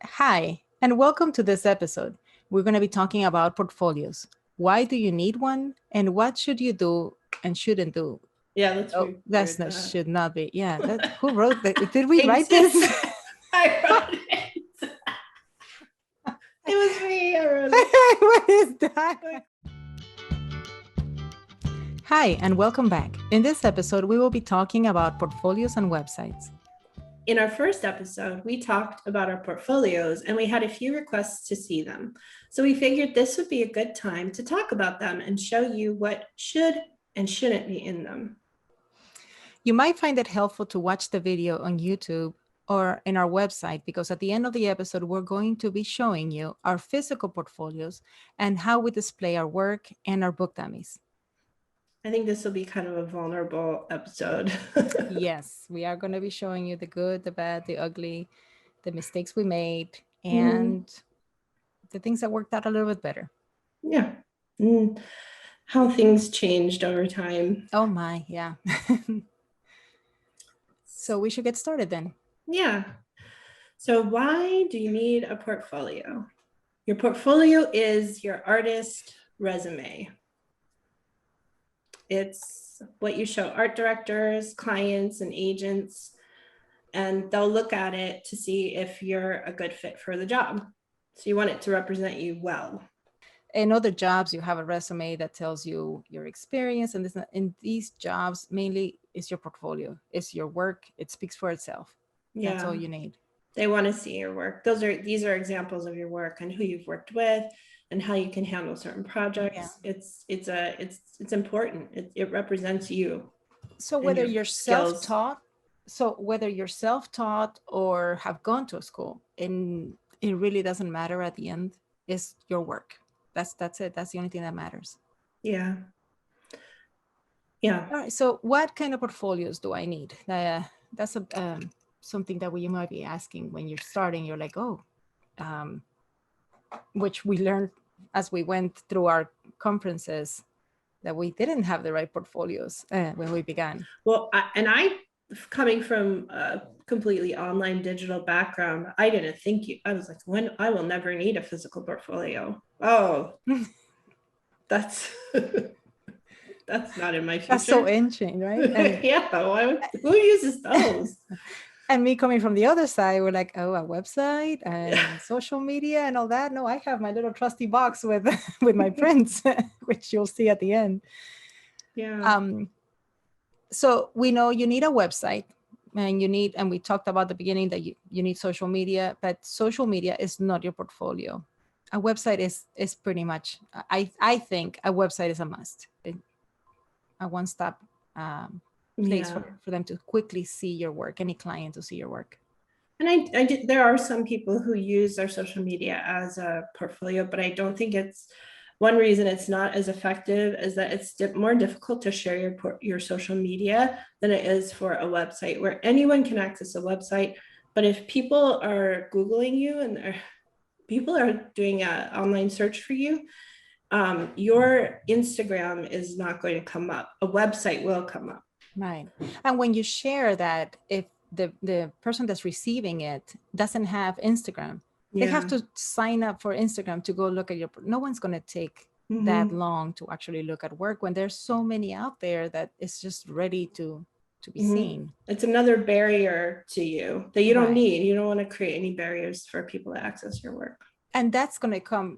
Hi, and welcome to this episode. We're going to be talking about portfolios. Why do you need one, and what should you do and shouldn't do? Yeah, let's Oh, that's reword not that. should not be. Yeah, that who wrote that? Did we I write this? did. I wrote it. It was me. I wrote it. What is that? Hi, and welcome back. In this episode, we will be talking about portfolios and websites. In our first episode, we talked about our portfolios and we had a few requests to see them. So we figured this would be a good time to talk about them and show you what should and shouldn't be in them. You might find it helpful to watch the video on YouTube or in our website because at the end of the episode, we're going to be showing you our physical portfolios and how we display our work and our book dummies. I think this will be kind of a vulnerable episode. Yes, we are going to be showing you the good, the bad, the ugly, the mistakes we made, and the things that worked out a little bit better. Yeah. How things changed over time. Oh my, yeah. So we should get started then. Yeah. So, why do you need a portfolio? Your portfolio is your artist resume. It's what you show art directors, clients, and agents, and they'll look at it to see if you're a good fit for the job. So, you want it to represent you well. In other jobs, you have a resume that tells you your experience, and in these jobs, mainly it's your portfolio, it's your work. It speaks for itself. That's all you need. They want to see your work. These are examples of your work and who you've worked with and how you can handle certain projects. Yeah. It's important. It represents you. So whether you're self-taught, or have gone to a school, and it really doesn't matter at the end. It's your work. That's it. That's the only thing that matters. Yeah. Yeah. All right. So what kind of portfolios do I need? That's something that you might be asking when you're starting. You're like, oh, which we learned as we went through our conferences that we didn't have the right portfolios when we began. Well, I coming from a completely online digital background, I didn't think I was like, when I will never need a physical portfolio. Oh, that's that's not in my future. That's so ancient, right? And yeah, who uses those? And me coming from the other side, we're like, oh, a website and social media and all that. No, I have my little trusty box with my prints, which you'll see at the end. Yeah. So we know you need a website, and we talked about at the beginning that you need social media, but social media is not your portfolio. A website is pretty much, I think a website is a must. A one-stop place for them to quickly see your work, any client to see your work. And there are some people who use their social media as a portfolio, but I don't think it's one reason it's not as effective is that it's more difficult to share your social media than it is for a website where anyone can access a website. But if people are Googling you and people are doing an online search for you, your Instagram is not going to come up. A website will come up. Right. And when you share that, if the person that's receiving it doesn't have Instagram, they have to sign up for Instagram to go look at no one's going to take that long to actually look at work when there's so many out there that it's just ready to be seen. It's another barrier to you that you don't need. You don't want to create any barriers for people to access your work. And that's going to come.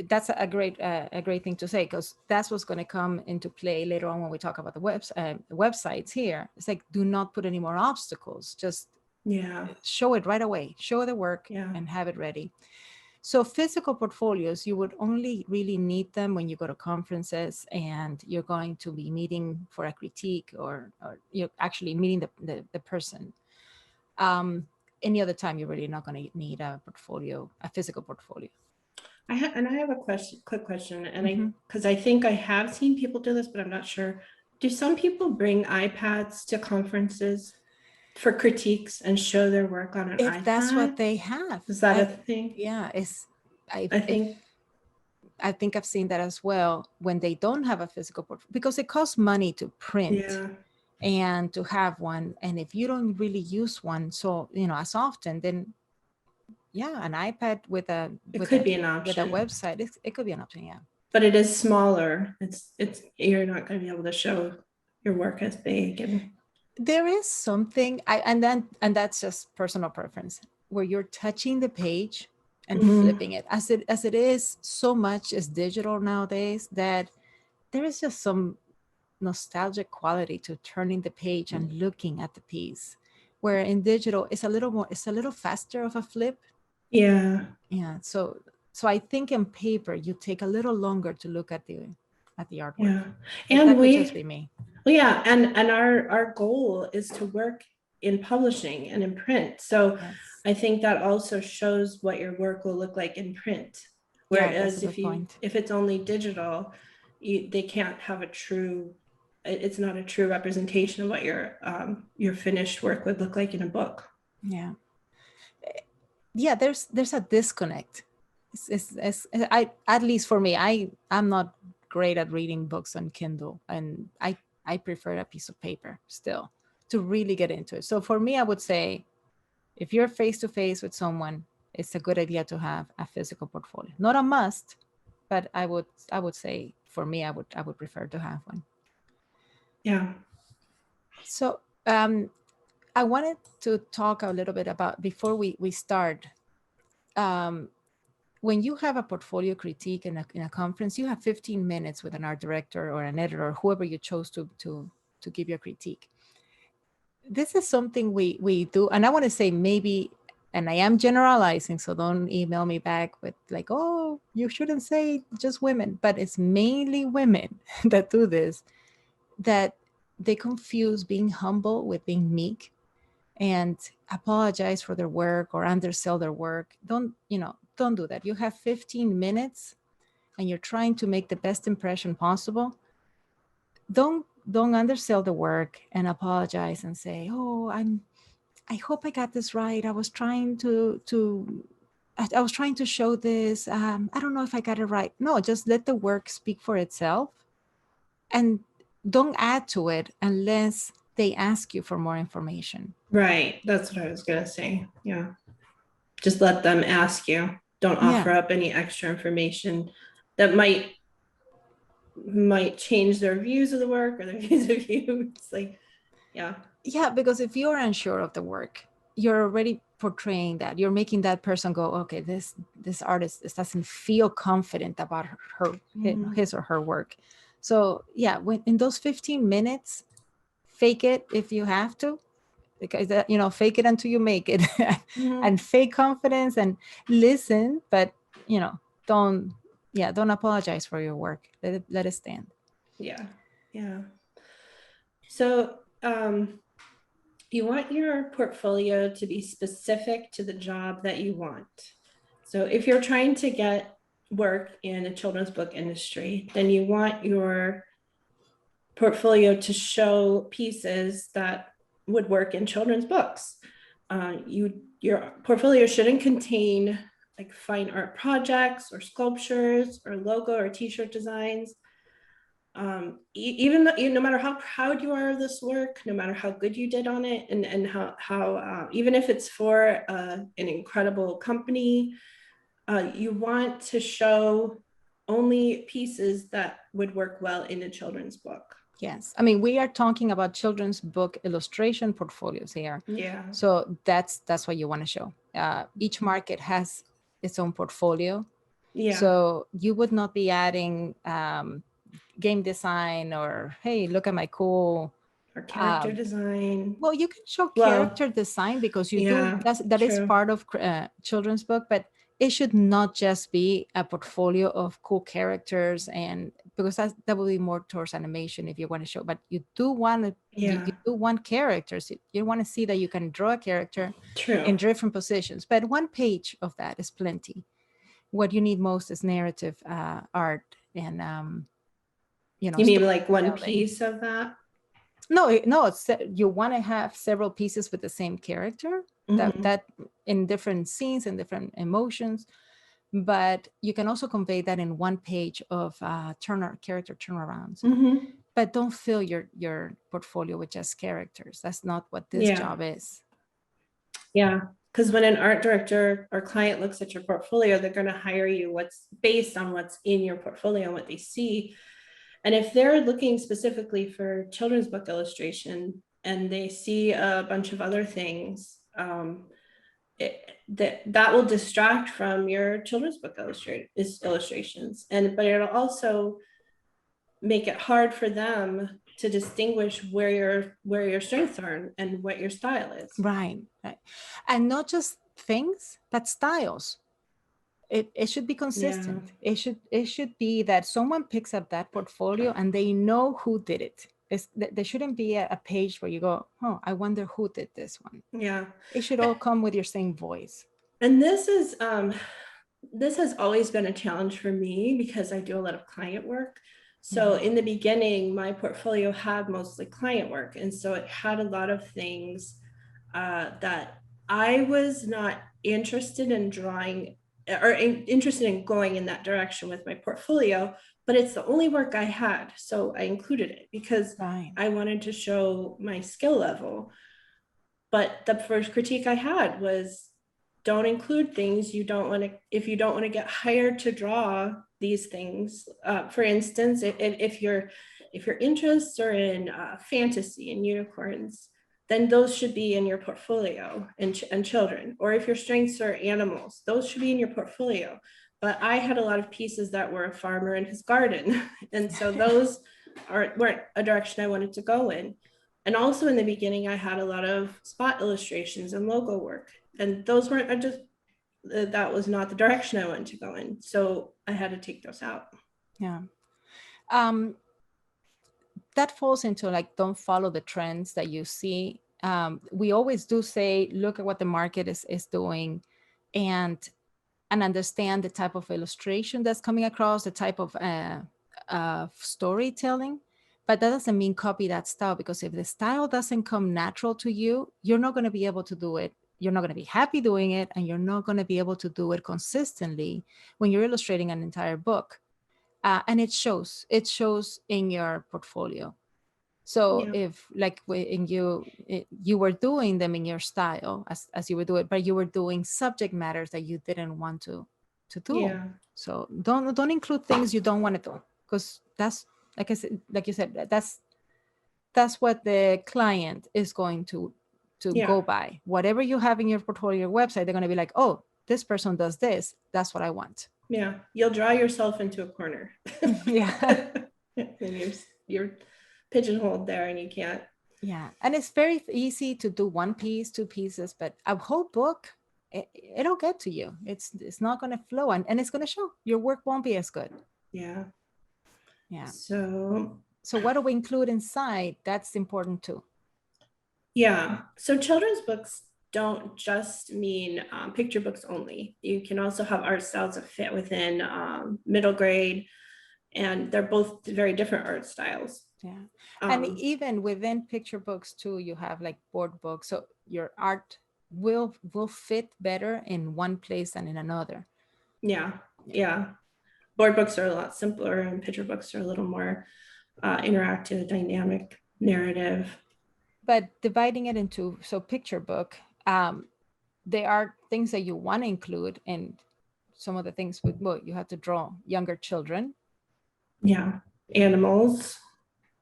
That's a great thing to say, because that's what's going to come into play later on when we talk about the websites here. It's like, do not put any more obstacles. Just show it right away. Show the work and have it ready. So physical portfolios, you would only really need them when you go to conferences and you're going to be meeting for a critique, or you're actually meeting the person. Any other time, you're really not going to need a physical portfolio. I have a quick question, and because I think I have seen people do this, but I'm not sure. Do some people bring iPads to conferences for critiques and show their work on an iPad? If that's what they have. Is that a thing? Yeah, I think I've seen that as well when they don't have a physical portfolio, because it costs money to print and to have one. And if you don't really use one, so as often, then yeah, an iPad with a It with could a be an with a option, website, it could be an option. Yeah. but it is smaller. It's you're not going to be able to show your work as big. And There is something and that's just personal preference, where you're touching the page and flipping it, as it is so much as digital nowadays, that there is just some nostalgic quality to turning the page and looking at the piece, where in digital it's a little faster of a flip. yeah, Yeah. So I think in paper you take a little longer to look at the artwork. yeah, But and that could just be me. well, yeah, and our goal is to work in publishing and in print. So Yes. I think that also shows what your work will look like in print. Yeah, that's a Whereas good point. if it's only digital, they can't have a true. It's not a true representation of what your finished work would look like in a book. Yeah. Yeah, there's a disconnect. I, at least for me, I'm not great at reading books on Kindle, and I prefer a piece of paper still to really get into it. So for me, I would say, if you're face to face with someone, it's a good idea to have a physical portfolio. Not a must, but I would say for me, I would prefer to have one. Yeah. So I wanted to talk a little bit about, before we start. Um, when you have a portfolio critique in a conference, you have 15 minutes with an art director or an editor, or whoever you chose to give your critique. This is something we do, and I want to say maybe, and I am generalizing, so don't email me back with like, oh, you shouldn't say just women, but it's mainly women that do this, that they confuse being humble with being meek, and apologize for their work or undersell their work. Don't do that. You have 15 minutes and you're trying to make the best impression possible. Don't undersell the work and apologize and say, "Oh, I hope I got this right. I was trying I was trying to show this. I don't know if I got it right." No, just let the work speak for itself, and don't add to it unless they ask you for more information. Right. That's what I was gonna say. Yeah. Just let them ask you. Don't Yeah. offer up any extra information that might change their views of the work or their views of you. It's like, yeah. Yeah, because if you're unsure of the work, you're already portraying that. You're making that person go, okay, this artist doesn't feel confident about his or her work. So yeah, when in those 15 minutes, fake it if you have to, because fake it until you make it, and fake confidence and listen, but don't don't apologize for your work. Let it stand. Yeah. Yeah. So you want your portfolio to be specific to the job that you want. So if you're trying to get work in a children's book industry, then you want your portfolio to show pieces that would work in children's books. Your portfolio shouldn't contain like fine art projects or sculptures or logo or t-shirt designs. Even no matter how proud you are of this work, no matter how good you did on it, and how even if it's for an incredible company, you want to show only pieces that would work well in a children's book. Yes. I mean, we are talking about children's book illustration portfolios here. Yeah. So that's what you want to show. Each market has its own portfolio. Yeah. So you would not be adding game design or, hey, look at my cool or character design. Well, you can show character design because you do. That is part of children's book, but it should not just be a portfolio of cool characters, and because that will be more towards animation if you want to show. But you do want you do want characters. You want to see that you can draw a character in different positions. But one page of that is plenty. What you need most is narrative art and you mean like one piece of that? No, it's you want to have several pieces with the same character that in different scenes and different emotions, but you can also convey that in one page of character turnarounds. But don't fill your portfolio with just characters. That's not what this job is. Yeah, Because when an art director or client looks at your portfolio, they're going to hire you what's based on what's in your portfolio and what they see. And if they're looking specifically for children's book illustration and they see a bunch of other things, that will distract from your children's book illustrations. But it'll also make it hard for them to distinguish where your strengths are and what your style is. Right. And not just things, but styles. It should be consistent. Yeah. It should be that someone picks up that portfolio and they know who did it. There shouldn't be a page where you go, oh, I wonder who did this one. Yeah. It should all come with your same voice. And this has always been a challenge for me because I do a lot of client work. So in the beginning, my portfolio had mostly client work. And so it had a lot of things that I was not interested in drawing or interested in going in that direction with my portfolio, but it's the only work I had. So I included it because I wanted to show my skill level. But the first critique I had was, don't include things you don't want to, if you don't want to get hired to draw these things. For instance, if your interests are in fantasy and unicorns, then those should be in your portfolio, and children. Or if your strengths are animals, those should be in your portfolio. But I had a lot of pieces that were a farmer in his garden. And so those weren't a direction I wanted to go in. And also in the beginning, I had a lot of spot illustrations and logo work. And those weren't, that was not the direction I wanted to go in. So I had to take those out. Yeah. That falls into like, don't follow the trends that you see. We always do say, look at what the market is doing and understand the type of illustration that's coming across, the type of storytelling. But that doesn't mean copy that style, because if the style doesn't come natural to you, you're not going to be able to do it. You're not going to be happy doing it, and you're not going to be able to do it consistently when you're illustrating an entire book. And it shows in your portfolio. So if like in you were doing them in your style as you would do it, but you were doing subject matters that you didn't want to do. Yeah. So don't include things you don't want to do, because that's, like I said, like you said, that's what the client is going to go by. Whatever you have in your portfolio, your website, they're going to be like, oh, this person does this. That's what I want. Yeah, you'll draw yourself into a corner. Yeah. And you're pigeonholed there and you can't. Yeah. And it's very easy to do one piece, two pieces, but a whole book, it'll get to you. It's not going to flow, and it's going to show. Your work won't be as good. Yeah. Yeah. So what do we include inside? That's important too. Yeah. So children's books don't just mean picture books only. You can also have art styles that fit within middle grade, and they're both very different art styles. Yeah. And even within picture books too, you have like board books. So your art will fit better in one place than in another. Yeah. Board books are a lot simpler, and picture books are a little more interactive, dynamic, narrative. But dividing it into, so picture book, there are things that you want to include, and some of the things with, well, you have to draw younger children. Yeah. Animals.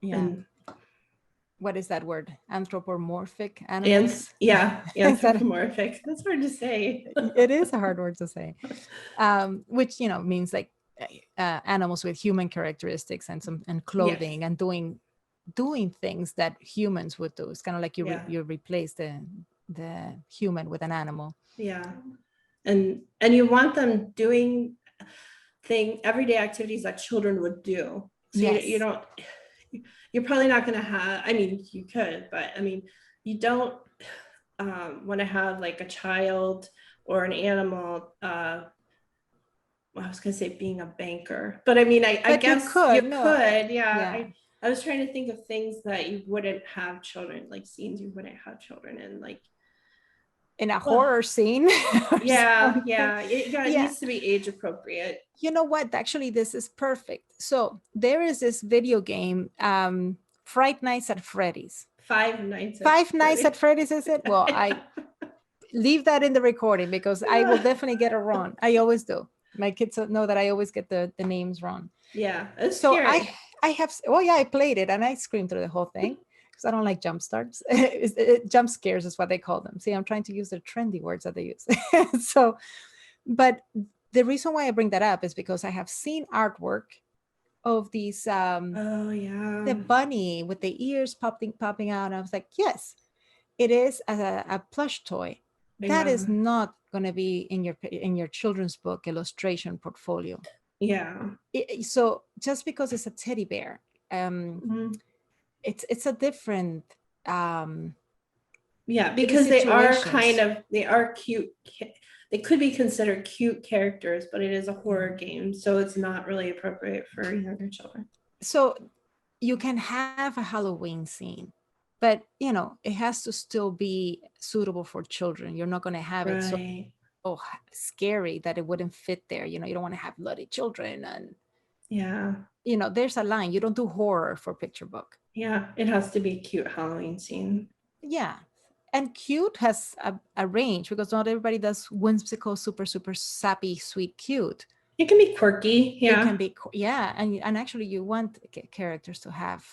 Yeah. And what is that word? Anthropomorphic animals? Anthropomorphic. That's hard to say. It is a hard word to say. Which, means like animals with human characteristics and clothing, and doing things that humans would do. It's kind of like you replace the human with an animal. Yeah. And you want them doing everyday activities that children would do. So yes. You're probably not going to have, I mean, you could, but I mean, you don't want to have like a child or an animal. I was going to say being a banker, but I mean, I guess you could. Yeah. I was trying to think of things that you wouldn't have children, like scenes you wouldn't have children in, like in a horror scene. It needs to be age appropriate. You know what? Actually, this is perfect. So there is this video game, Fright Nights at Freddy's. Five Nights at Freddy's, is it? Well, leave that in the recording because I will definitely get it wrong. I always do. My kids know that I always get the names wrong. Yeah, it's So scary. I have, oh yeah, I played it and I screamed through the whole thing because I don't like jump starts. Jump scares is what they call them. See, I'm trying to use the trendy words that they use. So, but the reason why I bring that up is because I have seen artwork of these Oh yeah. the bunny with the ears popping out. And I was like, yes, it is a plush toy. That Yeah. is not going to be in your children's book illustration portfolio. Yeah. So just because it's a teddy bear, Mhm. it's a different Yeah, maybe because situations. they are cute. They could be considered cute characters, but it is a horror game, so it's not really appropriate for younger children. So you can have a Halloween scene, but it has to still be suitable for children. You're not going to have it so Right. scary that it wouldn't fit there. You don't want to have bloody children, and Yeah. there's a line. You don't do horror for picture book. Yeah. It has to be a cute Halloween scene. Yeah. And cute has a range because not everybody does whimsical, super, super sappy, sweet, cute. It can be quirky. It can Yeah. be, yeah. And actually, you want characters to have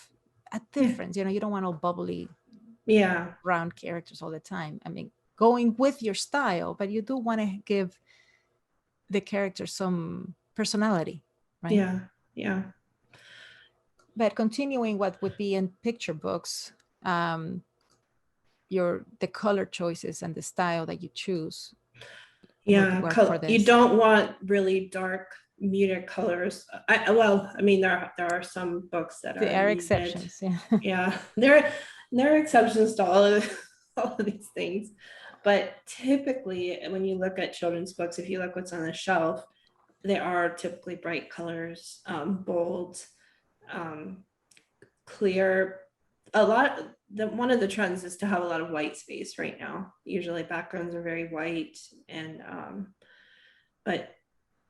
a Yeah. difference. You don't want all bubbly, Yeah. round characters all the time. I mean, going with your style, but you do want to give the character some personality, right? Yeah. Yeah. But continuing what would be in picture books, um, the color choices and the style that you choose would Yeah. work for You this. don't want really dark muted colors. I mean, there are some books that There are are needed. exceptions, yeah. Yeah, there are exceptions to all of these things, but typically when you look at children's books, if you look what's on the shelf, they are typically bright colors, bold, um, clear. One of the trends is to have a lot of white space right now. Usually backgrounds are very white, and but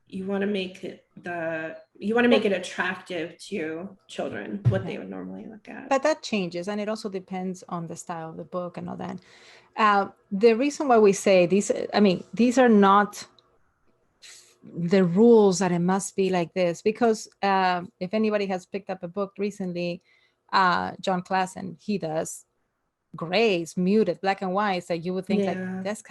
you want to make it attractive to children, what they would normally look at. But that changes, and it also depends on the style of the book and all that. The reason why we say these, I mean, these are not the rules that it must be like this, because if anybody has picked up a book recently, John Klassen, he does grays, muted, black and white, that you would think like, Yeah, that's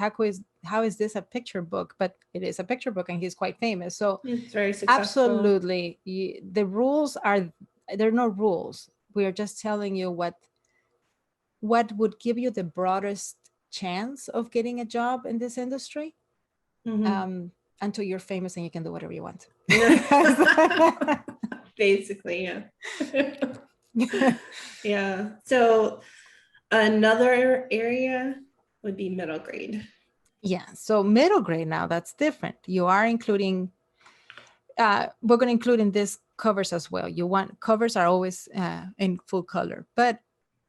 how is this a picture book? But it is a picture book, and he's quite famous. So it's very successful. absolutely, the rules are, there are no rules. We are just telling you what would give you the broadest chance of getting a job in this industry, Mhm. until you're famous and you can do whatever you want. Basically, yeah. Yeah. So another area would be middle grade. Yeah, so middle grade now, that's different. You are including, we're going to include in this covers as well. Covers are always in full color, but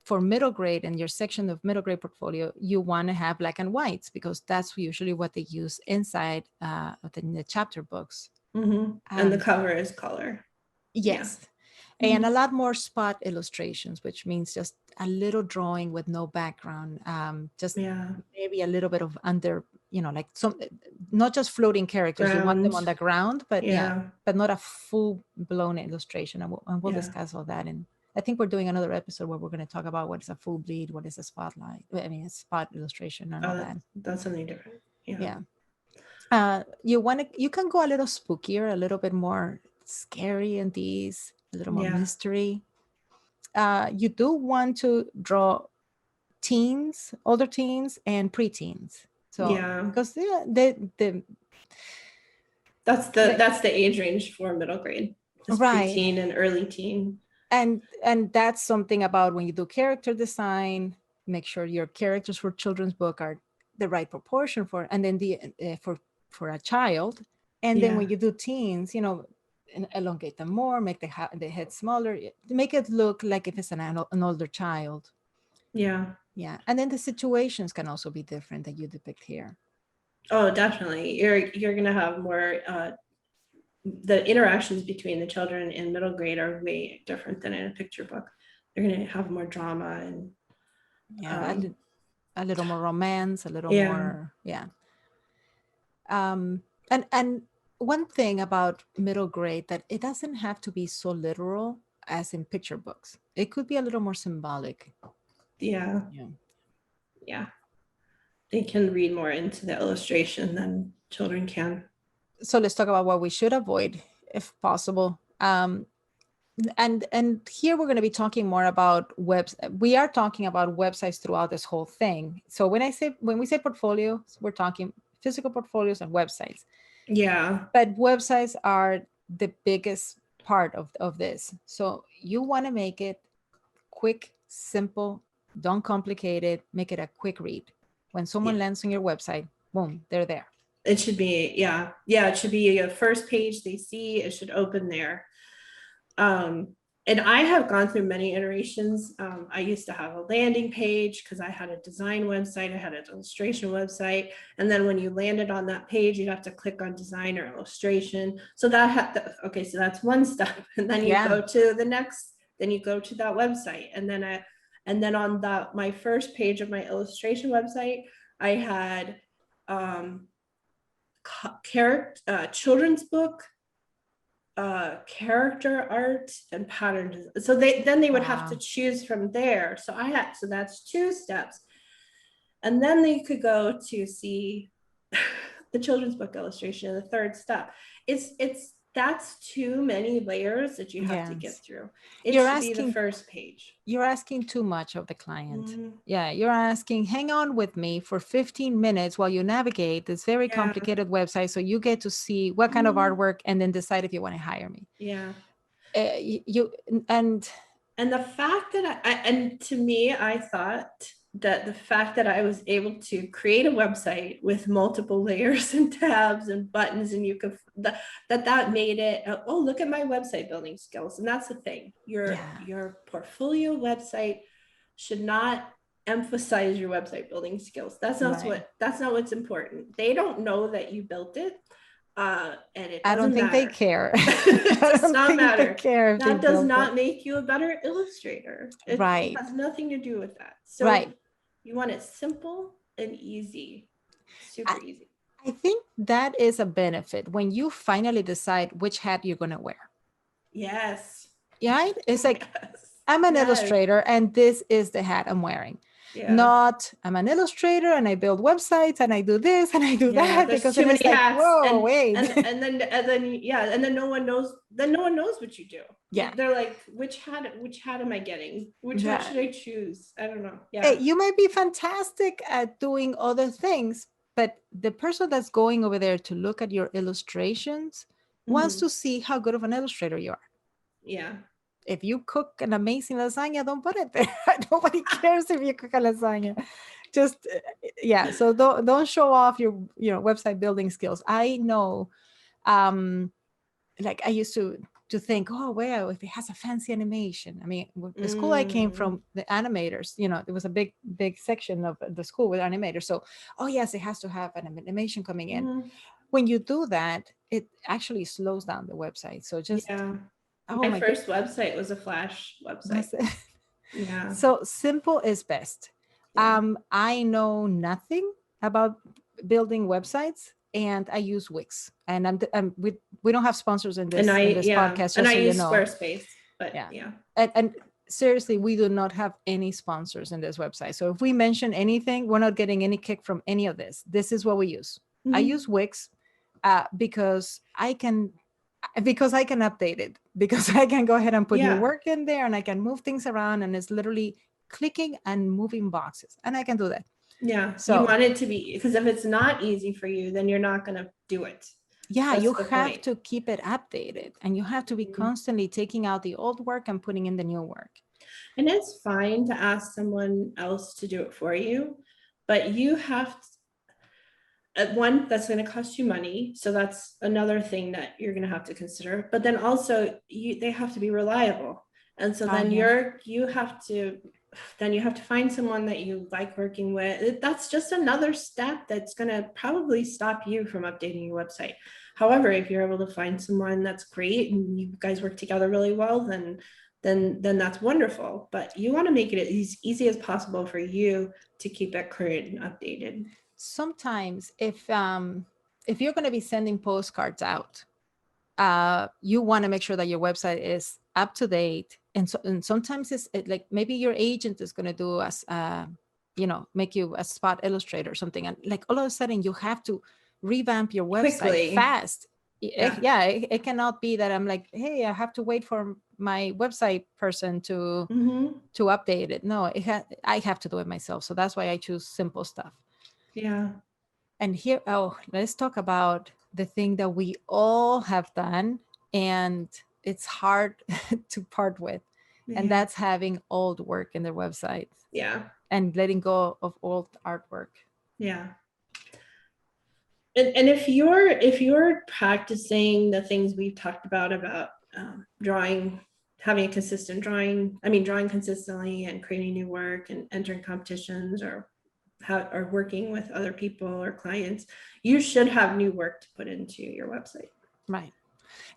for middle grade and your section of middle grade portfolio, you want to have black and whites because that's usually what they use inside of the chapter books. And the cover is color. Yes. Yeah. And a lot more spot illustrations, which means just a little drawing with no background. Just maybe a little bit of under, like some, not just floating characters. You want them on the ground, but but not a full blown illustration. And we'll discuss all that. And I think we're doing another episode where we're going to talk about what is a full bleed, what is a spotlight. I mean, a spot illustration and all that. That's something different. Yeah. You can go a little spookier, a little bit more scary in these, a little more mystery. You do want to draw teens, older teens, and preteens. So because that's the age range for middle grade, is preteen and early teen. And that's something about when you do character design, make sure your characters for children's book are the right proportion for, and then for a child. And then when you do teens, elongate them more, make the head smaller, make it look like if it's an older child. Yeah. And then the situations can also be different that you depict here. Oh, definitely. You're gonna have more the interactions between the children in middle grade are way different than in a picture book. They're gonna have more drama and a little more romance, a little Yeah. more, yeah. And one thing about middle grade, that it doesn't have to be so literal as in picture books. It could be a little more symbolic. Yeah. Yeah. Yeah. They can read more into the illustration than children can. So let's talk about what we should avoid if possible. And here we're going to be talking more about webs. We are talking about websites throughout this whole thing. So when we say portfolios, we're talking physical portfolios and websites. Yeah. But websites are the biggest part of this. So you want to make it quick, simple, don't complicate it, make it a quick read. When someone Yeah. lands on your website, boom, they're there. It should be, yeah. Yeah, it should be a first page they see. It should open there. And I have gone through many iterations. I used to have a landing page because I had a design website, I had an illustration website. And then when you landed on that page, you'd have to click on design or illustration. So okay, so that's one step. And then you go to the next, then you go to that website. And then on my first page of my illustration website, I had children's book, character art, and pattern. So they would have to choose from there. So that's 2 steps. And then they could go to see the children's book illustration, the 3rd step. That's too many layers that you have to get through. It should be the first page. You're asking too much of the client. Yeah, you're asking, hang on with me for 15 minutes while you navigate this very complicated website so you get to see what kind of artwork and then decide if you want to hire me. Yeah. And the fact that and to me, I thought that the fact that I was able to create a website with multiple layers and tabs and buttons, and you could that made it, oh, look at my website building skills. And that's the thing, your portfolio website should not emphasize your website building skills. That's not what's important. They don't know that you built it. And it doesn't I don't think matter. they care. It does not matter. They care. That does not make you a better illustrator. It has nothing to do with that. So you want it simple and easy, super easy. I think that is a benefit when you finally decide which hat you're going to wear. Yes. Right? It's like, I'm an illustrator and this is the hat I'm wearing. Not, I'm an illustrator and I build websites and I do this and I do that, because too many hats. Whoa, wait. And then no one knows. Then no one knows what you do. Yeah, they're like, which hat am I getting? Which hat should I choose? I don't know. Yeah, hey, you might be fantastic at doing other things, but the person that's going over there to look at your illustrations wants to see how good of an illustrator you are. Yeah. If you cook an amazing lasagna, don't put it there. Nobody cares if you cook a lasagna. Just, so don't show off your website building skills. I know, like I used to think, oh, well, if it has a fancy animation. I mean, the school I came from, the animators, there was a big section of the school with animators. So, oh yes, it has to have an animation coming in. When you do that, it actually slows down the website. So just... my first website was a Flash website. Yeah. So simple is best. I know nothing about building websites, and I use Wix. And we don't have sponsors in this podcast. And I use Squarespace. But and seriously, we do not have any sponsors in this website. So if we mention anything, we're not getting any kick from any of this. This is what we use. I use Wix because I can update it, because I can go ahead and put new work in there, and I can move things around, and it's literally clicking and moving boxes, and I can do that. Yeah. So you want it to be, because if it's not easy for you, then you're not going to do it. Yeah, you have to keep it updated, and you have to be constantly taking out the old work and putting in the new work. And it's fine to ask someone else to do it for you, but you have to, one, that's going to cost you money. So that's another thing that you're going to have to consider. But then also they have to be reliable. And so then you have to find someone that you like working with. That's just another step that's going to probably stop you from updating your website. However, if you're able to find someone that's great and you guys work together really well, then then that's wonderful. But you want to make it as easy as possible for you to keep it current and updated. Sometimes if you're going to be sending postcards out, you want to make sure that your website is up to date. And sometimes like maybe your agent is going to do as make you a spot illustrator or something, and like all of a sudden you have to revamp your website Quickly. fast. Yeah. It cannot be that I'm like, hey, I have to wait for my website person to update it. No, I have to do it myself. So that's why I choose simple stuff. Yeah. And here, let's talk about the thing that we all have done and it's hard to part with. And that's having old work in their website. Yeah. And letting go of old artwork. Yeah. And if you're practicing the things we've talked about drawing, having a consistent drawing consistently and creating new work and entering competitions or working with other people or clients, you should have new work to put into your website. Right.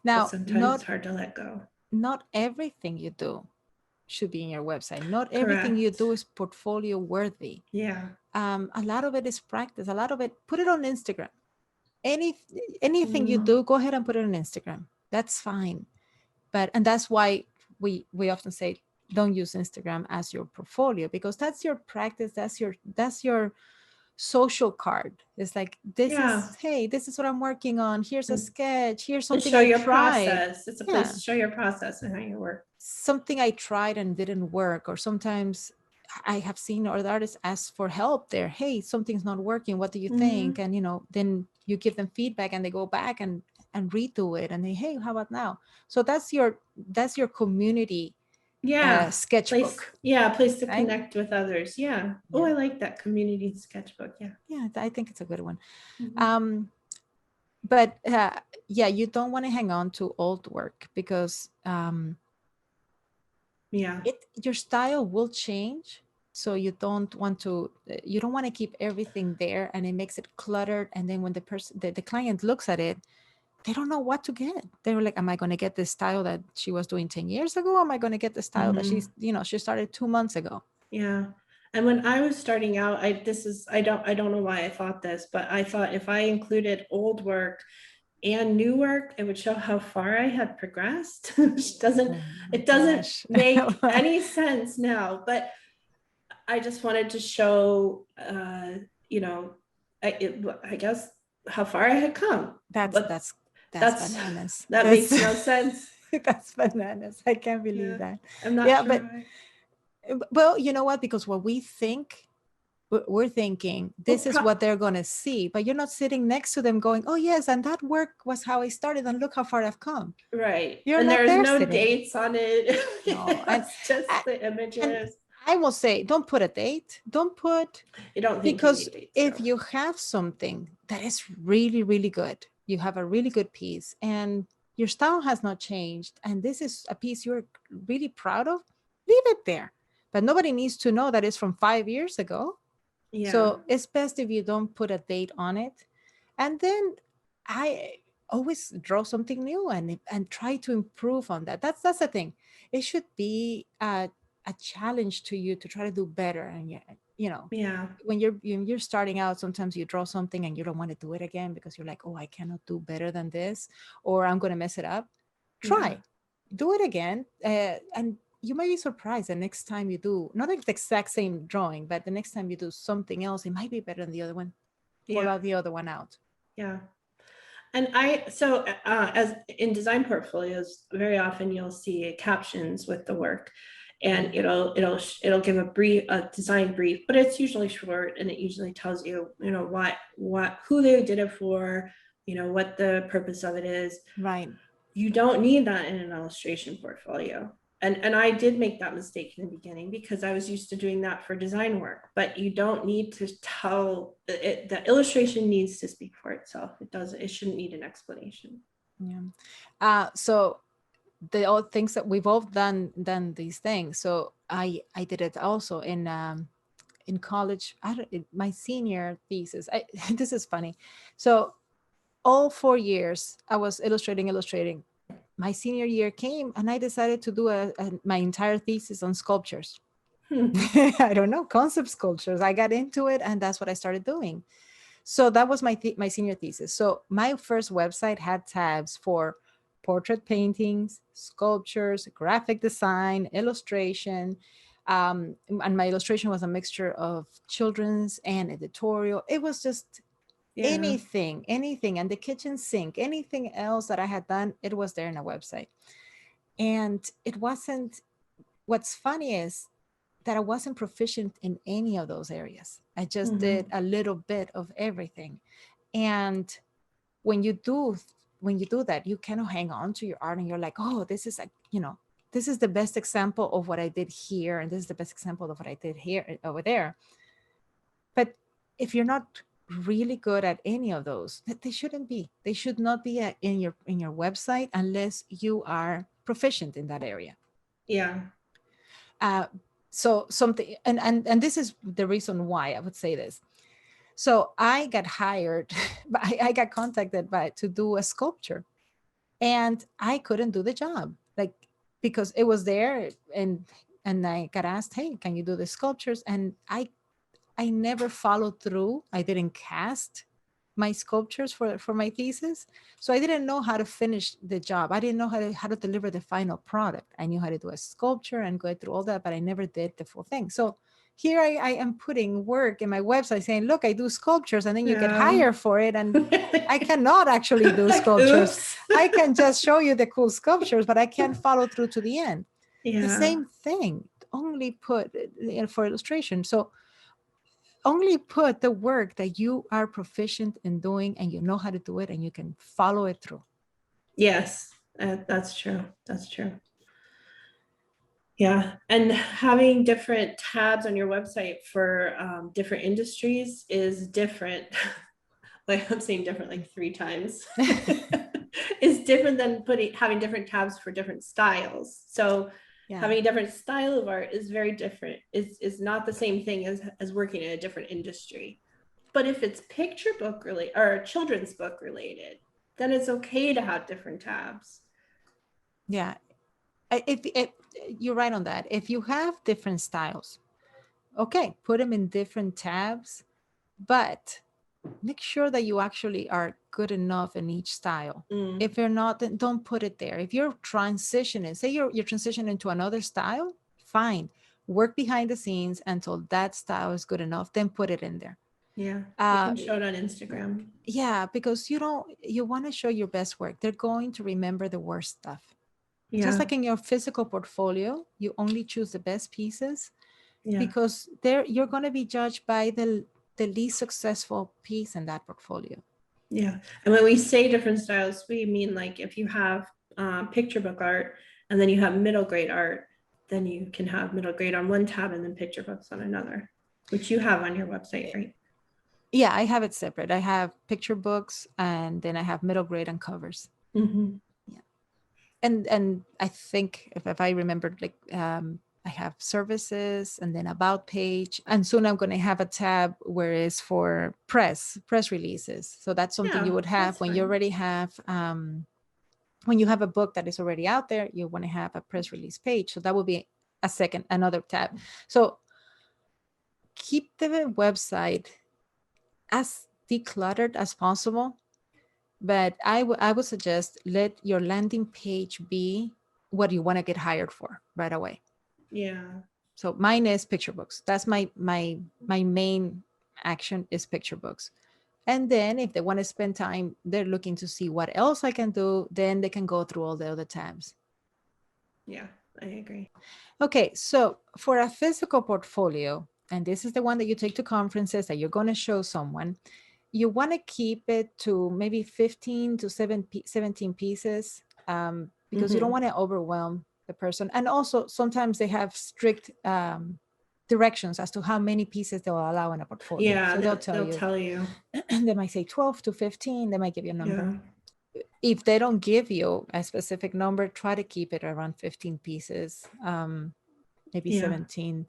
Now, but sometimes it's hard to let go. Not everything you do should be in your website. Not everything you do is portfolio worthy. Yeah. A lot of it is practice. A lot of it, put it on Instagram. Anything you do, go ahead and put it on Instagram. That's fine. And that's why we often say don't use Instagram as your portfolio, because that's your practice. That's your social card. It's like, this is what I'm working on. Here's a sketch. Here's something show I your tried. Process. It's a place to show your process and how you work. Something I tried and didn't work, or sometimes I have seen other artists ask for help there. Hey, something's not working. What do you think? And then you give them feedback and they go back and redo it and they, hey, how about now? So that's your community sketchbook. Place to connect with others. I like that community sketchbook. I think it's a good one. But you don't want to hang on to old work, because your style will change. So you don't want to keep everything there, and it makes it cluttered. And then when the client looks at it, they don't know what to get. They were like, am I going to get the style that she was doing 10 years ago? Am I going to get the style that she started 2 months ago? Yeah. And when I was starting out, I don't know why I thought this, but I thought if I included old work and new work, it would show how far I had progressed. Which doesn't make any sense now, but I just wanted to show, I guess how far I had come. That's bananas. That makes no sense. That's bananas. I can't believe that. I'm not sure. Well, you know what? Because what we're thinking, this is what they're going to see, but you're not sitting next to them going, oh yes, and that work was how I started, and look how far I've come. Right. And there's no dates on it. No, it's just the images. I will say, don't put a date. You don't think because if you have something that is really, really good, you have a really good piece, and your style has not changed, and this is a piece you're really proud of, leave it there. But nobody needs to know that it's from 5 years ago. Yeah. So it's best if you don't put a date on it. And then I always draw something new and try to improve on that. That's the thing. It should be a challenge to you to try to do better. And when you're starting out, sometimes you draw something and you don't want to do it again because you're like, oh, I cannot do better than this, or I'm going to mess it up. Try, do it again, and you might be surprised the next time you do, not like the exact same drawing, but the next time you do something else, it might be better than the other one. Pull out the other one out. Yeah. And as in design portfolios, very often you'll see captions with the work, and it'll give a design brief, but it's usually short, and it usually tells you, who they did it for, what the purpose of it is. Right. You don't need that in an illustration portfolio. And I did make that mistake in the beginning because I was used to doing that for design work, but you don't need to tell it. The illustration needs to speak for itself. It shouldn't need an explanation. Yeah. So the old things that we've all done these things. So I did it also in college. My senior thesis. This is funny. So all 4 years I was illustrating. my senior year came and I decided to do my entire thesis on sculptures. I don't know, concept sculptures. I got into it and that's what I started doing. So that was my senior thesis. So my first website had tabs for portrait paintings, sculptures, graphic design, illustration. And my illustration was a mixture of children's and editorial. It was just anything. And the kitchen sink, anything else that I had done, it was there in a website. And it wasn't, what's funny is that I wasn't proficient in any of those areas. I just did a little bit of everything. And when you do that, you kind of hang on to your art and you're like, oh, this is this is the best example of what I did here, and this is the best example of what I did here over there. But if you're not really good at any of those, they shouldn't be. They should not be in your website unless you are proficient in that area. Yeah. So something, and this is the reason why I would say this. So I got hired, I got contacted to do a sculpture, and I couldn't do the job, like, because it was there, and I got asked, hey, can you do the sculptures? And I never followed through. I didn't cast my sculptures for my thesis. So I didn't know how to finish the job. I didn't know how to deliver the final product. I knew how to do a sculpture and go through all that, but I never did the full thing. So here I am putting work in my website saying, look, I do sculptures, and then you get hired for it. And I cannot actually do sculptures. I can just show you the cool sculptures, but I can't follow through to the end. The same thing, only put for illustration. So only put the work that you are proficient in doing and you know how to do it and you can follow it through. Yes, that's true. That's true. Yeah. And having different tabs on your website for different industries is different. Like I'm saying different like 3 times. It's different than having different tabs for different styles. So having a different style of art is very different. It's not the same thing as working in a different industry. But if it's picture book related or children's book related, then it's okay to have different tabs. Yeah. If you're right on that. If you have different styles, okay, put them in different tabs, but make sure that you actually are good enough in each style. If you're not, then don't put it there. If you're transitioning, say you're transitioning into another style, fine. Work behind the scenes until that style is good enough, then put it in there. Yeah, you can show it on Instagram. Yeah, because you want to show your best work. They're going to remember the worst stuff. Yeah. Just like in your physical portfolio, you only choose the best pieces because you're going to be judged by the least successful piece in that portfolio. Yeah. And when we say different styles, we mean like if you have picture book art and then you have middle grade art, then you can have middle grade on one tab and then picture books on another, which you have on your website, right? Yeah, I have it separate. I have picture books and then I have middle grade and covers. Mm-hmm. Yeah. And I think if I remember, like I have services and then about page, and soon I'm going to have a tab where it's for press releases. So that's something you would have when you already have when you have a book that is already out there, you want to have a press release page. So that will be another tab. So keep the website as decluttered as possible. But I would suggest let your landing page be what you want to get hired for right away. Yeah. So mine is picture books. That's my main action is picture books. And then if they want to spend time, they're looking to see what else I can do, then they can go through all the other tabs. Yeah, I agree. Okay, so for a physical portfolio, and this is the one that you take to conferences that you're going to show someone, you want to keep it to maybe 15 to 17 pieces because you don't want to overwhelm the person. And also sometimes they have strict directions as to how many pieces they'll allow in a portfolio. Yeah, so they'll tell you. They might say 12 to 15. They might give you a number. Yeah. If they don't give you a specific number, try to keep it around 15 pieces, maybe 17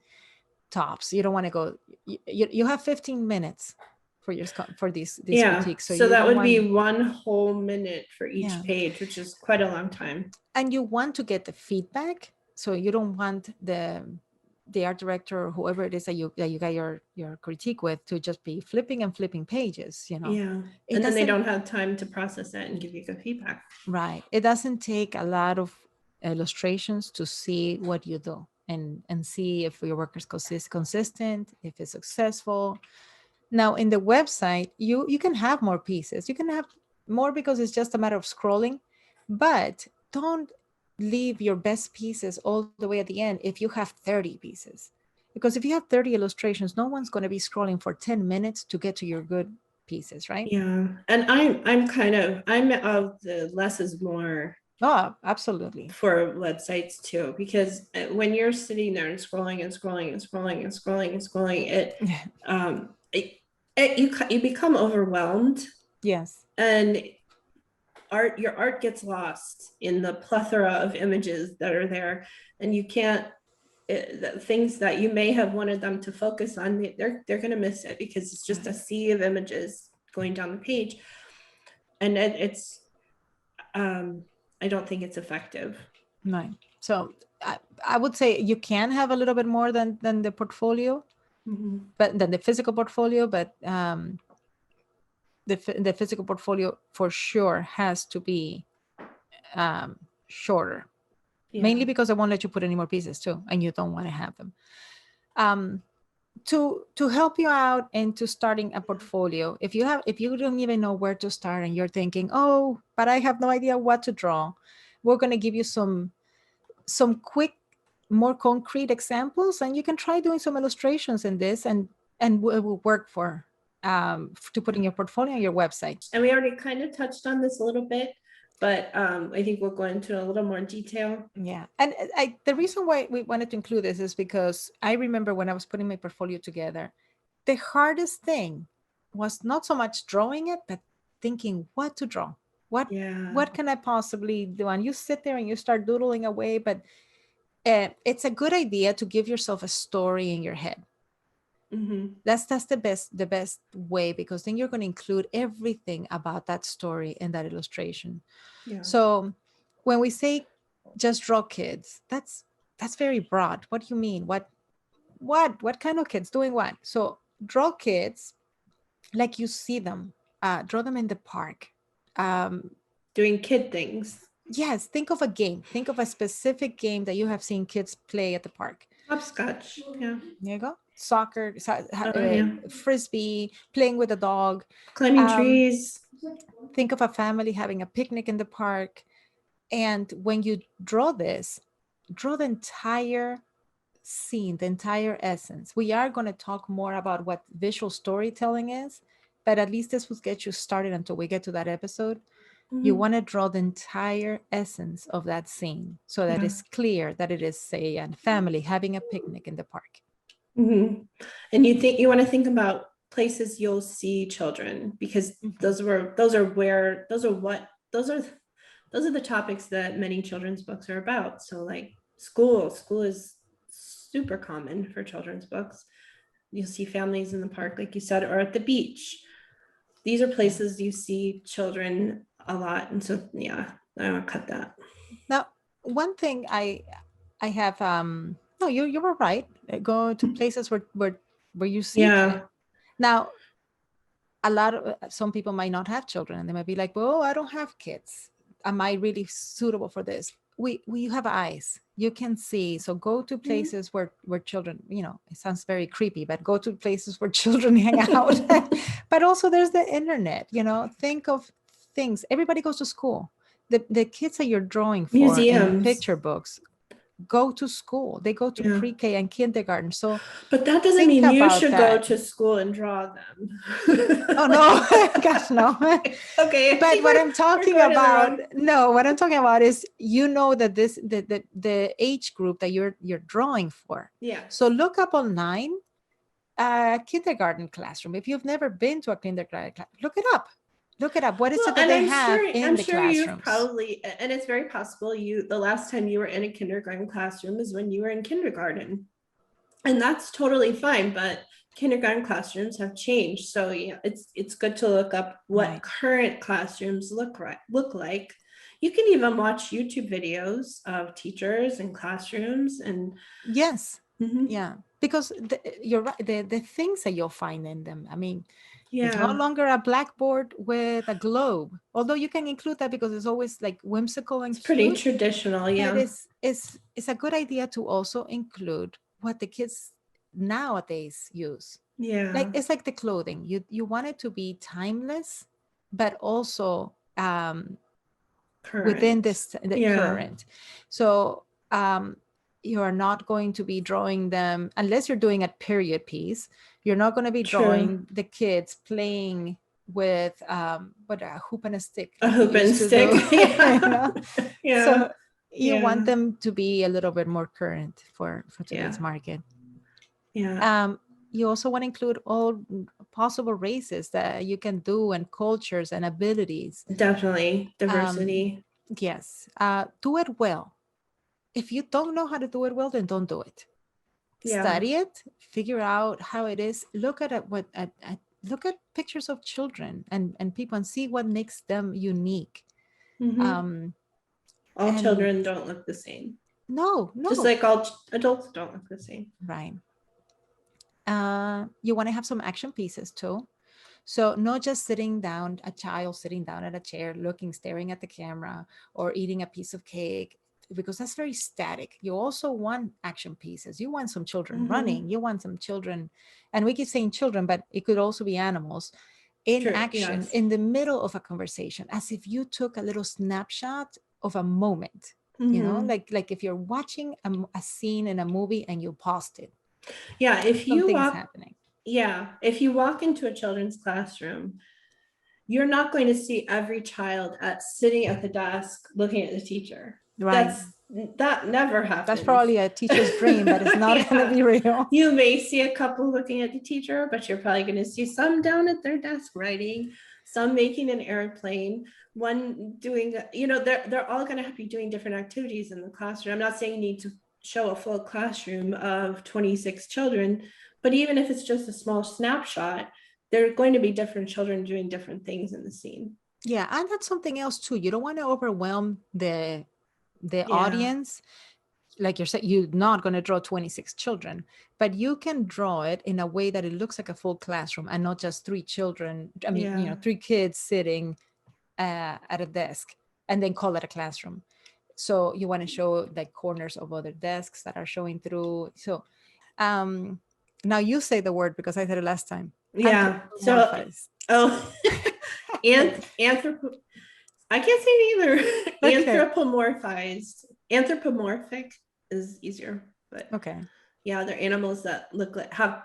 tops. You don't want to go, you have 15 minutes for your for these Yeah, critiques. So so you that don't would be want, 1 whole minute for each yeah, page, which is quite a long time. and you want to get the feedback. So you don't want the art director or whoever it is that you got your critique with to just be flipping and flipping pages. Yeah, It and then they doesn't, don't have time to process it and give you good feedback. right, it doesn't take a lot of illustrations to see what you do and see if your work is consistent, if it's successful. Now in the website, you can have more pieces. You can have more because it's just a matter of scrolling, but don't leave your best pieces all the way at the end if you have 30 pieces. Because if you have 30 illustrations, no one's going to be scrolling for 10 minutes to get to your good pieces, right? Yeah, and I'm of the less is more Oh, absolutely. for websites too, because when you're sitting there and scrolling and scrolling and scrolling and scrolling and scrolling, you become overwhelmed, Yes. and your art gets lost in the plethora of images that are there, and you can't the things that you may have wanted them to focus on, they're going to miss it because it's just a sea of images going down the page, and it's I don't think it's effective. Right. So I would say you can have a little bit more than the portfolio, but than the physical portfolio, but the physical portfolio for sure has to be shorter, mainly because I won't let you put any more pieces too, and you don't want to have them. To help you out into starting a portfolio, if you don't even know where to start and you're thinking, oh, but I have no idea what to draw, we're going to give you some quick, more concrete examples, and you can try doing some illustrations in this, and it will work for to put in your portfolio on your website. And we already kind of touched on this a little bit, but I think we'll go into a little more detail. Yeah, and the reason why we wanted to include this is because I remember when I was putting my portfolio together, the hardest thing was not so much drawing it, but thinking what to draw. What can I possibly do? And you sit there and you start doodling away, but it's a good idea to give yourself a story in your head. That's the best way, because then you're going to include everything about that story in that illustration. So when we say just draw kids, that's very broad. What do you mean? What kind of kids doing what? So draw kids like you see them. Draw them in the park, doing kid things. Yes, think of a game. Think of a specific game that you have seen kids play at the park. Hopscotch. Yeah. There you go. Soccer, Yeah. frisbee, playing with a dog, climbing trees. Think of a family having a picnic in the park. And when you draw this, draw the entire scene, the entire essence. We are going to talk more about what visual storytelling is, but at least this will get you started until we get to that episode. You want to draw the entire essence of that scene so that it's clear that it is, say, a family having a picnic in the park. And you want to think about places you'll see children, because those are the topics that many children's books are about. So like school is super common for children's books. You'll see families in the park, like you said, or at the beach. These are places you see children a lot. And so, yeah, I want to cut that. Now, one thing I have, no, you were right. Go to places where you see kids. Now, some people might not have children, and they might be like, well, I don't have kids. Am I really suitable for this? We have eyes. You can see. So go to places where children, it sounds very creepy, but go to places where children hang out. But also there's the internet, think of things. Everybody goes to school. The kids that you're drawing for museums, in picture books go to school. They go to pre-K and kindergarten. So, but that doesn't mean you should go to school and draw them. Oh no, gosh, no. Okay, but what I'm talking about, what I'm talking about is, that this the age group that you're drawing for. Yeah. So look up online, kindergarten classroom. If you've never been to a kindergarten class, look it up. What is it that they have in the classrooms? You've probably, and it's very possible the last time you were in a kindergarten classroom is when you were in kindergarten. And that's totally fine. But kindergarten classrooms have changed. So yeah, it's good to look up what Right. current classrooms look like. You can even watch YouTube videos of teachers and classrooms and Yes. mhm. Yeah. Because you're right. The things that you'll find in them. I mean, it's no Yeah, longer a blackboard with a globe, although you can include that because it's always like whimsical and it's pretty cute. traditional. But Yeah, it's a good idea to also include what the kids nowadays use. Like yeah, it's like the clothing. You want it to be timeless, but also within current. this the Yeah, current. So you are not going to be drawing them unless you're doing a period piece. You're not going to be true. drawing the kids playing with what a hoop and a stick A like we hoop and used to stick. do. You Yeah, know, yeah, so you want yeah, them to be a little bit more current for yeah, today's market. yeah. um, you also want to include all possible races that you can do and cultures and abilities. Definitely um, diversity. yes, do it well. If you don't know how to do it well, then don't do it. Yeah. Study it, figure out how it is, look look at pictures of children and people and see what makes them unique. Hmm. um All and children don't look the same, no, just no. like all adults don't look the same. Right. You want to have some action pieces too. So not just sitting down, a child sitting down at a chair, looking, staring at the camera, or eating a piece of cake, because that's very static. You also want action pieces. You want some children Hmm. running. You want some children, and we keep saying children, but it could also be animals in True. action Yes. in the middle of a conversation, as if you took a little snapshot of a moment. You know, Hmm. like if you're watching a scene in a movie and you paused it, Yeah. If you something is walk, happening. yeah, if you walk into a children's classroom, you're not going to see every child sitting at the desk looking at the teacher. Right. That never That's happens. probably a teacher's dream, but it's not going to Yeah. be real. You may see a couple looking at the teacher, but you're probably going to see some down at their desk writing, some making an airplane, one doing, they're all going to be doing different activities in the classroom. I'm not saying you need to show a full classroom of 26 children, but even if it's just a small snapshot, there are going to be different children doing different things in the scene. Yeah, and that's something else too. You don't want to overwhelm the Yeah. audience. Like you're saying, you're not going to draw 26 children, but you can draw it in a way that it looks like a full classroom and not just three children. I mean, Yeah. three kids sitting at a desk and then call it a classroom. So you want to show like corners of other desks that are showing through. So um, now you say the word because I said it last time. Yeah. So, Anthropomorphized. oh, anthropo I can't say it Okay. either. Anthropomorphized. Anthropomorphic is easier, but Okay. yeah, they're animals that look like have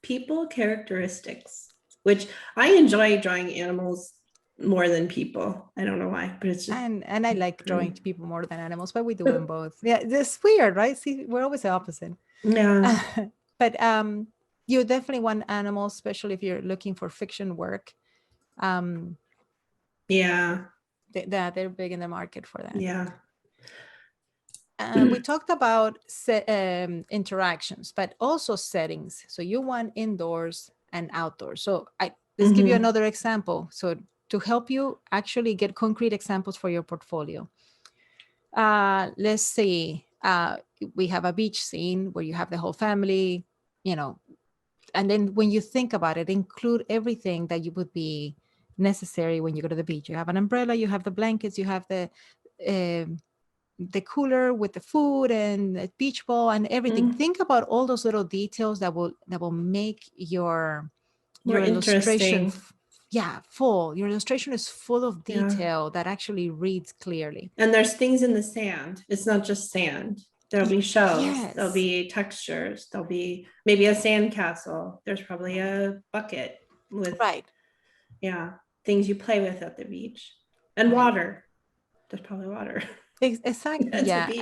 people characteristics, which I enjoy drawing animals more than people. I don't know why, but it's just And I like drawing people more than animals, but we do them both. Yeah, it's weird, right? See, we're always the opposite. yeah, But you definitely want animals, especially if you're looking for fiction work. Um, yeah, they're big in the market for that. yeah. We talked about interactions, but also settings. So you want indoors and outdoors. So let's give you Hmm. another example. So to help you actually get concrete examples for your portfolio, let's say we have a beach scene where you have the whole family, you know, and then when you think about it, include everything that you would be necessary when you go to the beach. You have an umbrella, you have the blankets, you have um the cooler with the food and the beach ball and everything. Mm. Think about all those little details that will make More your illustration interesting. yeah, full. Your illustration is full of Yeah. detail that actually reads clearly. And there's things in the sand. It's not just sand. There'll be shells, there'll Yes. be textures, there'll be maybe a sand castle. There's probably a bucket with, Right. yeah, things you play with at the beach. And Right. water. There's probably water. Exactly. It's a Yeah. beach.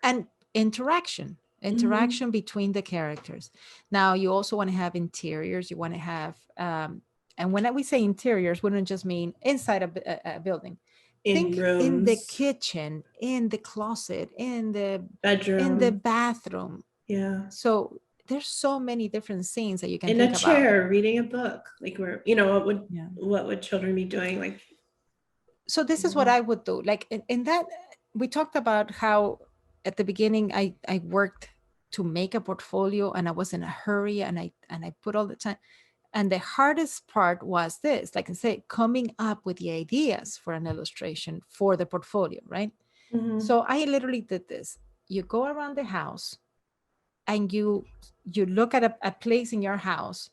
And interaction Mhm. interaction between the characters. Now you also want to have interiors. You want to have and when we say interiors, we don't just mean inside a building. In Think in the rooms, kitchen, in the closet, in the bedroom. bathroom. Yeah. So there's so many different scenes that you can In a think about. chair, reading a book, like where, Yeah. what would children be doing? Like, So this is what I would do. Like in that, we talked about how at the beginning I worked to make a portfolio and I was in a hurry and I put all the time. And the hardest part was this, like I say, coming up with the ideas for an illustration for the portfolio, right? mhm. So I literally did this. You go around the house and you look at a place in your house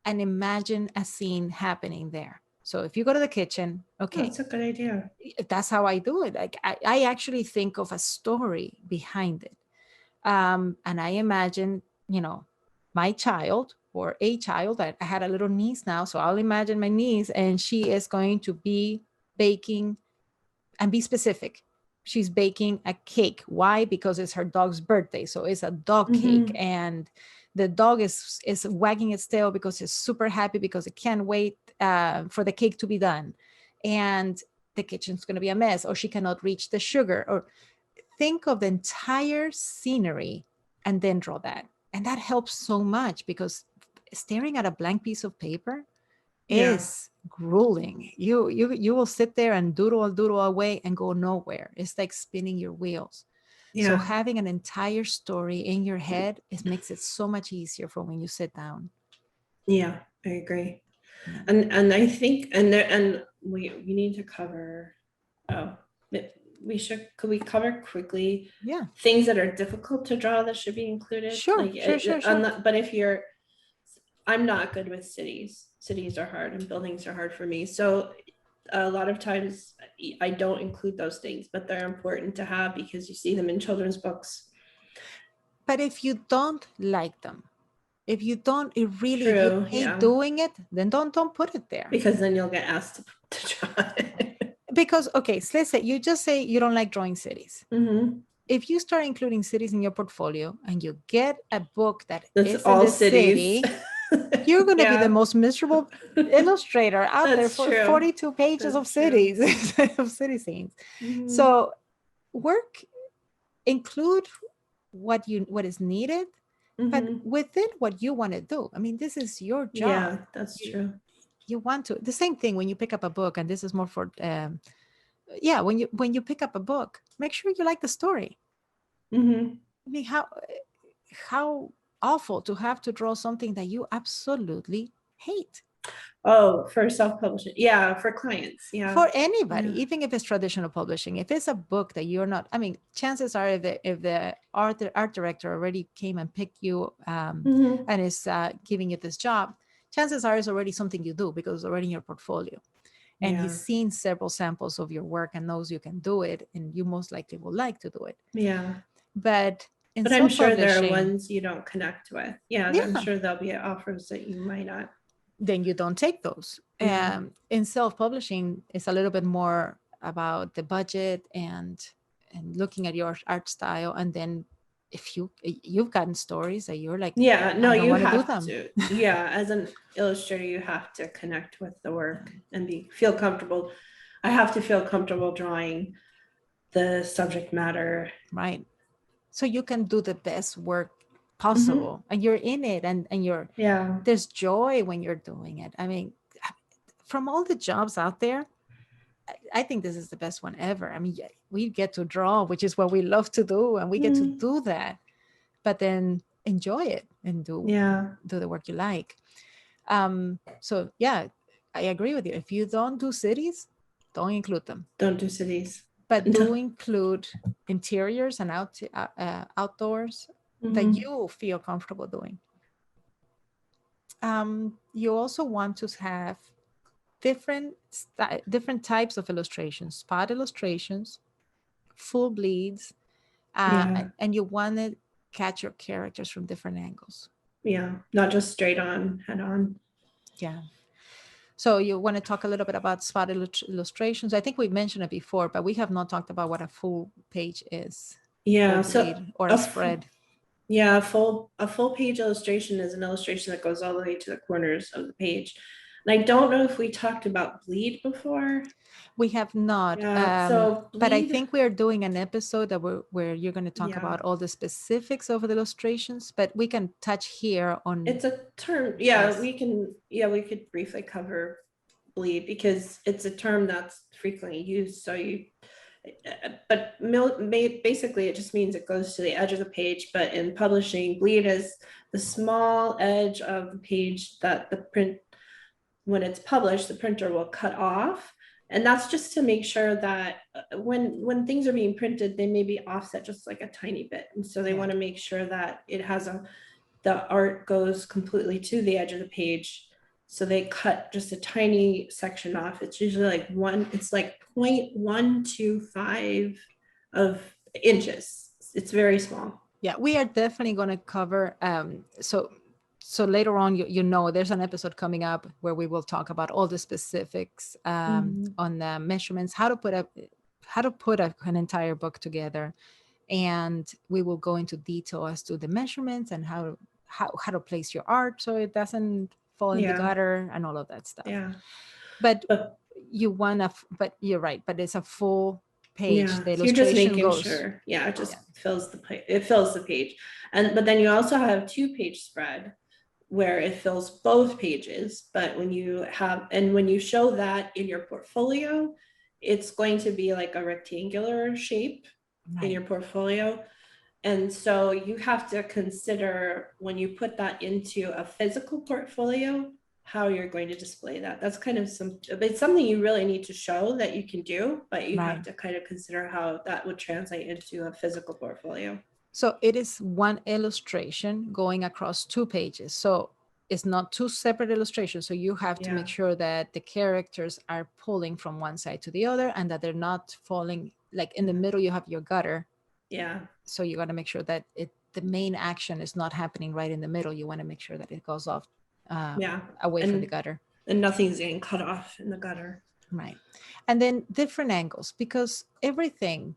and imagine a scene happening there. So if you go to the kitchen, Oh, okay, that's a good idea. that's how I do it. Like I actually think of a story behind it. And I imagine, my child or a child. I had a little niece now, so I'll imagine my niece, and she is going to be baking, and be specific. She's baking a cake. Why? Because it's her dog's birthday, so it's a dog cake, Mhm. and the dog is wagging its tail because it's super happy because it can't wait for the cake to be done, and the kitchen's going to be a mess, or she cannot reach the sugar, or think of the entire scenery and then draw that. And that helps so much because staring at a blank piece of paper Yeah. is grueling. You will sit there and doodle away and go nowhere. It's like spinning your wheels. So Yeah. having an entire story in your head, it makes it so much easier for when you sit down. Yeah. I agree. Yeah. And I think, and we need to cover, oh, could we cover quickly Yeah. things that are difficult to draw that should be included? Sure, Like, sure, sure, sure. but if you're, I'm not good with cities. Cities are hard and buildings are hard for me. So a lot of times I don't include those things, but they're important to have because you see them in children's books. But if you don't like them, if you don't, if you True. hate Yeah. doing it, then don't put it there. Because then you'll get asked to draw it. Because okay, so let's say you just say you don't like drawing cities. Mm-hmm. If you start including cities in your portfolio and you get a book that That's is in all the cities. city, you're going to be the Yeah. most miserable illustrator out there That's for true. 42 pages of That's true. cities, of city scenes. Mm-hmm. So work, include what is needed, but Mm-hmm. within what you want to do. I mean, this is your job. Yeah, that's You, true. you want to, the same thing when you pick up a book, and this is more for yeah, when you pick up a book, make sure you like the story. Mm-hmm. I mean, how awful to have to draw something that you absolutely hate. Oh, for self-publishing. Yeah, for clients. Yeah. For anybody, Yeah. even if it's traditional publishing, if it's a book that you're not, I mean, chances are if the art director already came and picked you Mm-hmm. and is giving you this job, chances are it's already something you do because it's already in your portfolio. And Yeah. he's seen several samples of your work and knows you can do it, and you most likely will like to do it. Yeah. But in But I'm sure there are self-publishing, ones you don't connect with. Yeah, I'm yeah, sure there'll be offers that you might not. then you don't take those. Yeah. In self-publishing, it's a little bit more about the budget and looking at your art style, and then if you've gotten stories that you're like, Yeah, no, I don't you want to do have them. to. Yeah, as an illustrator, you have to connect with the work and feel comfortable. I have to feel comfortable drawing the subject matter. Right. So you can do the best work Mm-hmm. possible, and you're in it, and Yeah. there's joy when you're doing it. I mean, from all the jobs out there, I think this is the best one ever. I mean, we get to draw, which is what we love to do, and we get to Mm, do that, but then enjoy it and yeah. do the work you like. So yeah, I agree with you. If you don't do cities, don't include them, Don't do cities. but do No. include interiors and outdoors that Mm-hmm. you feel comfortable doing. You also want to have different types of illustrations, spot illustrations, full bleeds, Yeah. and you want to catch your characters from different angles. Yeah. Not just straight on, head on. Yeah. So you want to talk a little bit about spot illustrations. I think we mentioned it before, but we have not talked about what a full page is, full Yeah. So bleed, or a a f- spread. yeah, a full page illustration is an illustration that goes all the way to the corners of the page. And I don't know if we talked about bleed before. We have not, Yeah, so but I bleed, think we are doing an episode that where you're going to talk yeah, about all the specifics of the illustrations, but we can touch here on it's a term. Yeah, this. we could briefly cover bleed because it's a term that's frequently used. So but basically it just means it goes to the edge of the page. But in publishing, bleed is the small edge of the page that the print, when it's published, the printer will cut off. And that's just to make sure that when things are being printed, they may be offset just like a tiny bit. And so they want to make sure that it has the art goes completely to the edge of the page. So they cut just a tiny section off. It's usually like it's like 0.125 of inches. It's very small. Yeah, we are definitely going to cover. So later on, you know, there's an episode coming up where we will talk about all the specifics on the measurements, how to put an entire book together, and we will go into detail as to the measurements and how to place your art so it doesn't fall in the gutter and all of that stuff. Yeah, but but you're right. But it's a full page. Yeah, The so you're just illustration making goes. sure. Yeah, it just fills the page, but then you also have 2-page spread where it fills both pages. But when you show that in your portfolio, it's going to be like a rectangular shape in your portfolio. And so you have to consider when you put that into a physical portfolio, how you're going to display that. That's kind of it's something you really need to show that you can do, but you have to kind of consider how that would translate into a physical portfolio. So it is one illustration going across 2 pages. So it's not 2 separate illustrations. So you have to make sure that the characters are pulling from one side to the other and that they're not falling, like in the middle you have your gutter. Yeah. So you got to make sure that the main action is not happening right in the middle. You want to make sure that it goes off away from the gutter. And nothing's getting cut off in the gutter. Right. And then different angles, because everything,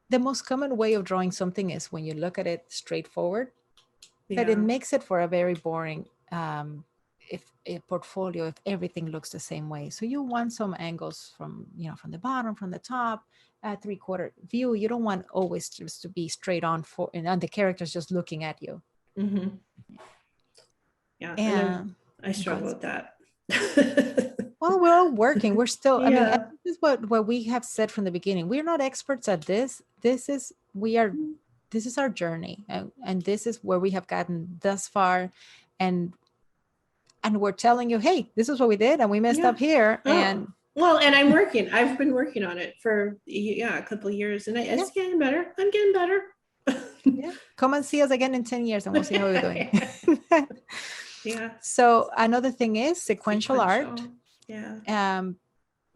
the most common way of drawing something is when you look at it straightforward, but it makes it for a very boring if a portfolio, if everything looks the same way. So you want some angles from the bottom, from the top, a 3/4 view. You don't want always just to be straight on and the characters just looking at you. Mm-hmm. Yeah, and I struggle with that. Well, we're all working. We're still, I mean, this is what we have said from the beginning. We're not experts at this. This is our journey. And this is where we have gotten thus far. And we're telling you, hey, this is what we did and we messed up here. And I've been working on it for a couple of years, and it's getting better. I'm getting better. Come and see us again in 10 years and we'll see how we're doing. So another thing is sequential art.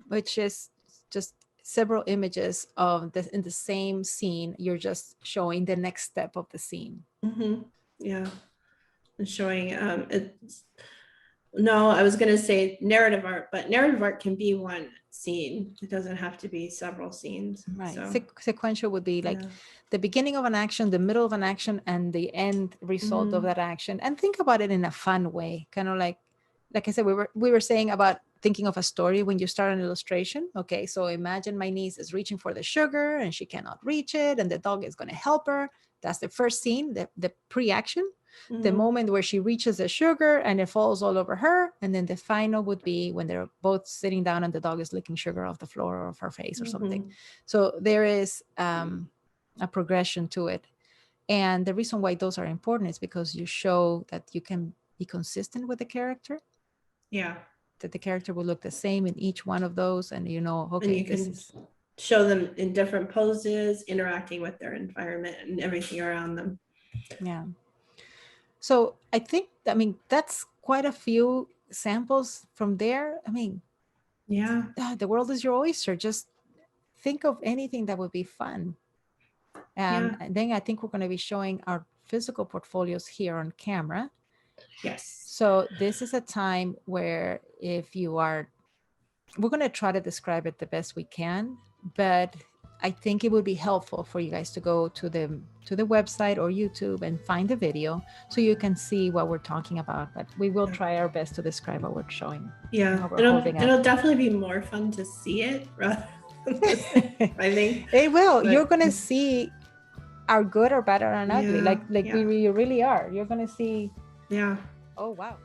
Which is just several images in the same scene. You're just showing the next step of the scene. Mm-hmm. Yeah, and showing no, I was going to say narrative art, but narrative art can be one scene. It doesn't have to be several scenes. Right. So. Sequential would be like the beginning of an action, the middle of an action, and the end result of that action. And think about it in a fun way, kind of like I said, we were saying about thinking of a story when you start an illustration. Okay, so imagine my niece is reaching for the sugar and she cannot reach it, and the dog is going to help her. That's the first scene, the pre-action. The moment where she reaches the sugar and it falls all over her. And then the final would be when they're both sitting down and the dog is licking sugar off the floor or off her face or something. So there is a progression to it. And the reason why those are important is because you show that you can be consistent with the character. Yeah. That the character will look the same in each one of those. And okay, and you can show them in different poses, interacting with their environment and everything around them. Yeah. So I think, that's quite a few samples from there. The world is your oyster. Just think of anything that would be fun. And then I think we're going to be showing our physical portfolios here on camera. Yes. So this is a time where we're going to try to describe it the best we can, but I think it would be helpful for you guys to go to the website or YouTube and find the video so you can see what we're talking about. But we will try our best to describe what we're showing. Yeah, What we're holding up. it'll definitely be more fun to see it rather than listen, I think. It will. But- You're gonna see our good or bad or ugly, like Yeah. we really are. You're gonna see. Yeah. Oh wow.